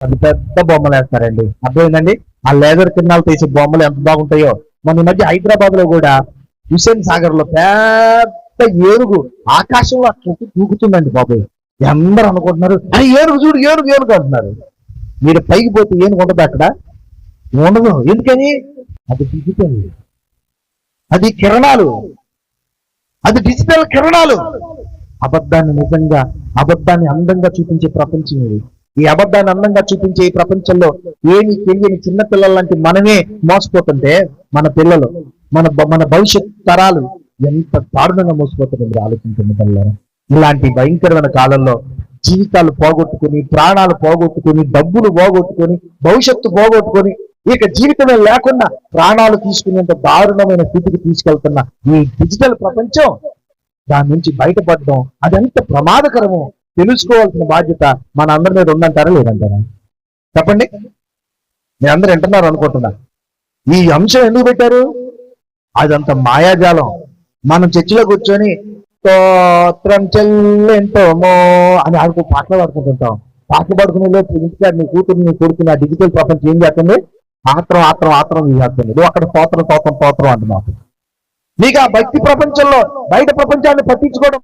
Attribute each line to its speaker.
Speaker 1: పెద్ద పెద్ద బొమ్మలు వేస్తారండి. అర్థమైందండి? ఆ లేజర్ కిరణాలు తీసే బొమ్మలు ఎంత బాగుంటాయో. మన ఈ మధ్య హైదరాబాద్ లో కూడా హుస్సేన్ సాగర్ లో పెద్ద ఏనుగు ఆకాశంలో అట్లా దూకుతుందండి బాబాయ్. అందరూ అనుకుంటున్నారు అది ఏనుగు చూడు, ఏనుగు ఏనుగు అంటున్నారు. మీరు పైకి పోతే ఏనుగు ఉండదు అక్కడ, ఉండదు. ఎందుకని? అది డిజిటల్, అది కిరణాలు, అది డిజిటల్ కిరణాలు. అబద్ధాన్ని నిజంగా, అబద్ధాన్ని అందంగా చూపించే ప్రపంచం ఇది. ఈ అబద్ధాన్ని అందంగా చూపించే ఈ ప్రపంచంలో ఏమి తెలియని చిన్న పిల్లల లాంటి మనమే మోసపోతుంటే మన పిల్లలు, మన భవిష్యత్ తరాలు ఎంత దారుణంగా మోసపోతుంది మీరు ఆలోచించండి పిల్లలు. ఇలాంటి భయంకరమైన కాలంలో జీవితాలు పోగొట్టుకుని, ప్రాణాలు పోగొట్టుకుని, డబ్బులు పోగొట్టుకొని, భవిష్యత్తు పోగొట్టుకొని, ఇక జీవితమే లేకుండా ప్రాణాలు తీసుకునేంత దారుణమైన స్థితికి తీసుకెళ్తున్న ఈ డిజిటల్ ప్రపంచం, దాని నుంచి బయటపడడం అది ఎంత ప్రమాదకరమో తెలుసుకోవాల్సిన బాధ్యత మన అందరి మీద ఉందంటారా లేదంటారా? చెప్పండి. మీరు అందరూ వింటున్నారు అనుకుంటున్నా. ఈ అంశం ఎందుకు పెట్టారు? అదంత మాయాజాలం. మనం చర్చిలో కూర్చొని స్తోత్రం చెల్లెంతోమో అని ఆడుకో పాటలు పాడుకుంటుంటాం. పాటలు పాడుకునే లోపు ఇంటికాడ నీ కూతురు నీ కొడుకున్న డిజిటల్ ప్రపంచం ఏం చేస్తుంది? ఆత్రం ఆత్రం ఆత్రం చేస్తుంది. నువ్వు అక్కడ స్తోత్రం స్తోత్రం స్తోత్రం అంటున్నావు. నీకు ఆ భక్తి ప్రపంచంలో బయట ప్రపంచాన్ని పట్టించుకోవడం